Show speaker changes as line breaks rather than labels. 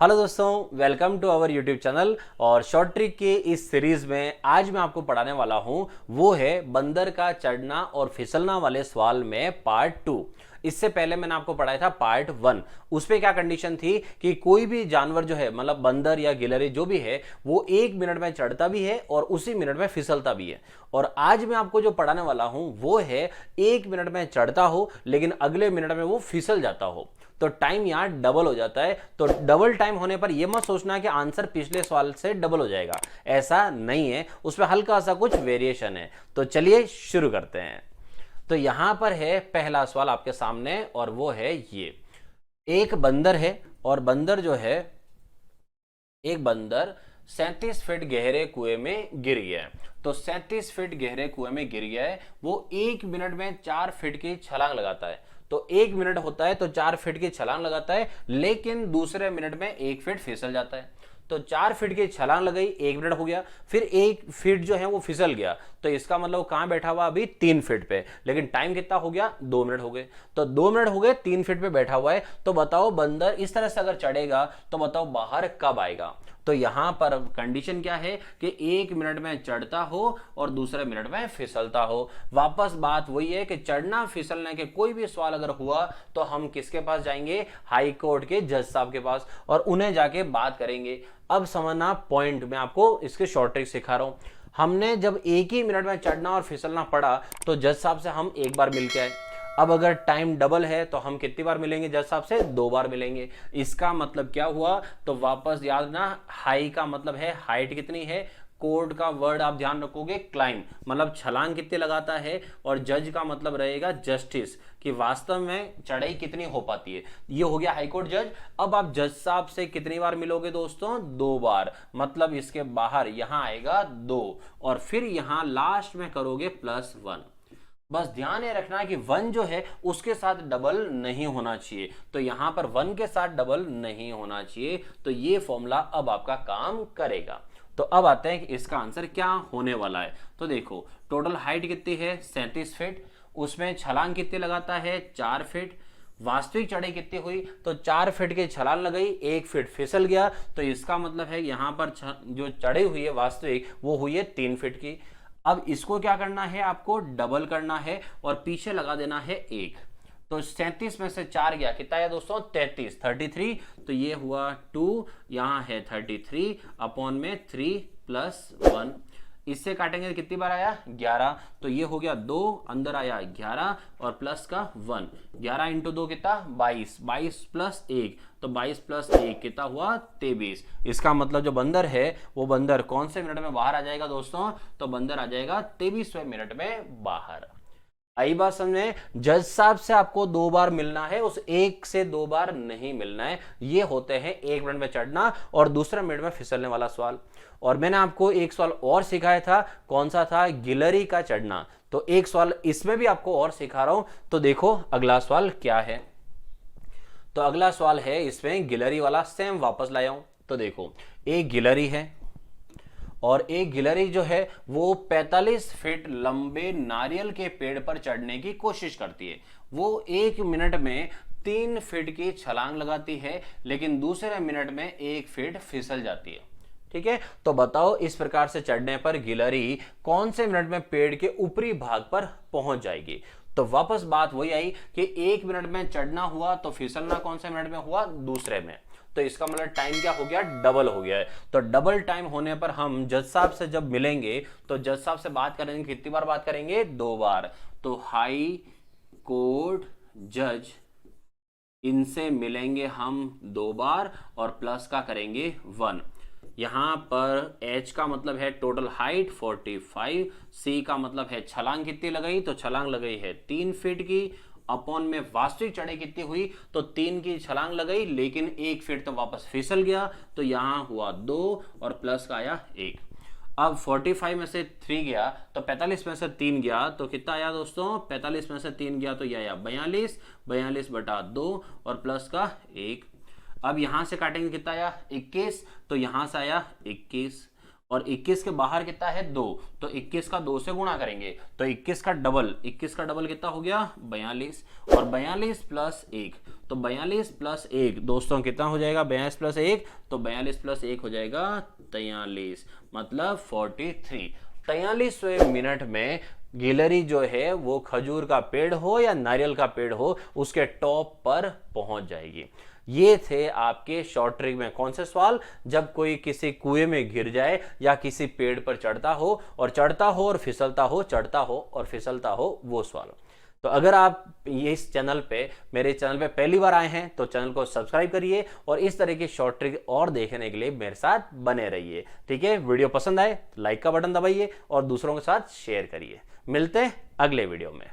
Hello दोस्तों, welcome to our YouTube channel. और short trick के इस सीरीज में आज मैं आपको पढ़ाने वाला हूं वो है बंदर का चढ़ना और फिसलना वाले सवाल में पार्ट 2। इससे पहले मैंने आपको पढ़ाया था पार्ट 1। उस पे क्या कंडीशन थी कि कोई भी जानवर जो है, मतलब बंदर या गिलहरी जो भी है, वो 1 मिनट में चढ़ता भी है और उसी मिनट में फिसलता भी है। और आज मैं आपको जो पढ़ाने वाला हूं वो है 1 मिनट में चढ़ता हो लेकिन अगले मिनट में वो फिसल जाता हो। तो टाइम यहां डबल हो जाता है। तो डबल टाइम होने पर यह मत सोचना कि आंसर पिछले सवाल से डबल हो जाएगा, ऐसा नहीं है, उसमें हल्का सा कुछ वेरिएशन है। तो चलिए शुरू करते हैं। तो यहां पर है पहला सवाल आपके सामने और वो है ये। एक बंदर है और बंदर जो है, एक बंदर 37 फीट गहरे कुएं में गिर गया है। तो 37 फीट गहरे कुएं में गिर गया है। वो 1 मिनट में 4 फीट की छलांग लगाता है। तो 1 मिनट होता है तो 4 फीट की छलांग लगाता है, लेकिन दूसरे मिनट में 1 फीट फिसल जाता है। तो 4 फीट की छलांग लगाई, 1 मिनट हो गया, फिर 1 फीट जो है वो फिसल गया। तो इसका मतलब कहां बैठा हुआ, अभी 3 फीट पे, लेकिन टाइम कितना हो गया, 2 मिनट हो गए। तो 2 मिनट हो गए, 3 फीट पे बैठा हुआ है। तो बताओ बंदर इस तरह से अगर चढ़ेगा तो बताओ बाहर कब आएगा। तो यहां पर कंडीशन क्या है कि 1 मिनट में चढ़ता हो और दूसरे मिनट में फिसलता हो। वापस बात वही है कि चढ़ना फिसलने के कोई भी सवाल अगर हुआ तो हम किसके पास जाएंगे, हाई कोर्ट के जज साहब के पास, और उन्हें जाके बात करेंगे। अब समझना पॉइंट, मैं आपको इसके शॉर्ट ट्रिक सिखा रहा हूं। हमने जब एक ही मिनट में चढ़ना और फिसलना पड़ा तो जज साहब से हम एक बार मिल के आए। अब अगर टाइम डबल है तो हम कितनी बार मिलेंगे जज साहब से, 2 बार मिलेंगे। इसका मतलब क्या हुआ, तो वापस याद ना, हाई का मतलब है हाइट कितनी है, कोड का वर्ड आप ध्यान रखोगे क्लाइंब, मतलब छलांग कितनी लगाता है, और जज का मतलब रहेगा जस्टिस, कि वास्तव में चढ़ाई कितनी हो पाती है। ये हो गया हाईकोर्ट जज। अब आप जज साहब से कितनी बार मिलोगे दोस्तों, 2 बार, मतलब इसके बाहर यहां आएगा 2, और फिर यहां लास्ट में करोगे +1। बस ध्यान ये रखना कि 1 जो है उसके साथ डबल नहीं होना चाहिए। तो यहां पर 1 के साथ डबल नहीं होना चाहिए। तो ये फॉर्मूला अब आपका काम करेगा। तो अब आते हैं कि इसका आंसर क्या होने वाला है। तो देखो, टोटल हाइट कितनी है, 37 फीट, उसमें छलांग कितनी लगाता है, 4 फीट। वास्तविक चढ़ाई कितनी हुई, तो 4 फीट की छलांग लगाई, 1 फीट फिसल गया। तो इसका मतलब है यहां पर जो चढ़ाई हुई है वास्तविक, वो हुई है 3 फीट की। अब इसको क्या करना है, आपको डबल करना है और पीछे लगा देना है 1। तो 37 में से 4 गया, कितना है दोस्तों, 33। तो ये हुआ 2, यहां है 33 अपॉन में 3 + 1। इससे काटेंगे तो कितनी बार आया, 11। तो ये हो गया 2, अंदर आया 11 और प्लस का 1। 11 × 2 कितना, 22। 22 + 1, तो 22 + 1 कितना हुआ, 23। इसका मतलब जो बंदर है वो बंदर कौन से मिनट में बाहर आ जाएगा दोस्तों, तो बंदर आ जाएगा 23वें मिनट में बाहर। आई बात समझे। जज साहब से आपको 2 बार मिलना है, उस 1 से 2 बार नहीं मिलना है। ये होते हैं 1 मिनट में चढ़ना और दूसरे मिनट में फिसलने वाला सवाल। और मैंने आपको एक सवाल और सिखाया था, कौन सा था, गिलहरी का चढ़ना। तो एक सवाल इसमें भी आपको और सिखा रहा हूं। तो देखो अगला सवाल क्या है। तो अगला सवाल है इसमें गिलहरी वाला, सेम वापस लाया हूं। तो देखो, एक गिलहरी है और एक गिलहरी जो है वो 45 फीट लंबे नारियल के पेड़ पर चढ़ने की कोशिश करती है। वो 1 मिनट में 3 फीट की छलांग लगाती है, लेकिन दूसरे मिनट में 1 फीट फिसल जाती है। ठीक है, तो बताओ इस प्रकार से चढ़ने पर गिलहरी कौन से मिनट में पेड़ के ऊपरी भाग पर पहुंच जाएगी। तो वापस बात वही आई कि 1 मिनट में चढ़ना हुआ तो फिसलना कौन से मिनट में हुआ, दूसरे में। तो इसका मतलब टाइम क्या हो गया, डबल हो गया है। तो डबल टाइम होने पर हम जज साहब से जब मिलेंगे तो जज साहब से बात करेंगे, कितनी बार बात करेंगे, 2 बार। तो हाई कोर्ट जज, इनसे मिलेंगे हम 2 बार और प्लस का करेंगे 1। यहां पर H का मतलब है टोटल हाइट 45, C का मतलब है छलांग कितनी लगाई, तो छलांग लगाई है 3 फीट की, अपॉन में वास्तविक चढ़ाई कितनी हुई, तो 3 की छलांग लगाई, लेकिन 1 फीट तो वापस फिसल गया। तो यहां हुआ 2 और प्लस का आया 1। अब 45 में से 3 गया तो 45 में से 3 गया तो कितना आया दोस्तों, 45 में से 3 गया तो यह आया 42, 42/2 और प्लस का 1। अब यहां से काटेंगे, कितना आया, 21। तो यहां से आया 21 और 21 के बाहर कितना है, 2। तो 21 का 2 से गुणा करेंगे तो 21 का डबल कितना हो गया, 42, और 42 + 1 तो 42 प्लस 1 दोस्तों कितना हो जाएगा, 42 प्लस 1, तो 42 प्लस 1 हो जाएगा 43, मतलब 43। 43वें मिनट में गिलहरी जो है वो खजूर का पेड़ हो या नारियल का पेड़ हो उसके टॉप पर पहुंच जाएगी। ये थे आपके शॉर्ट ट्रिक में कौन से सवाल, जब कोई किसी कुएं में गिर जाए या किसी पेड़ पर चढ़ता हो और फिसलता हो, चढ़ता हो और फिसलता हो, वो सवाल। तो अगर आप इस चैनल पे, मेरे चैनल पे पहली बार आए हैं तो चैनल को सब्सक्राइब करिए और इस तरह की शॉर्ट ट्रिक और देखने के लिए मेरे साथ बने रहिए। ठीक है, वीडियो पसंद आए तो लाइक का बटन दबाइए और दूसरों के साथ शेयर करिए। मिलते हैं अगले वीडियो में।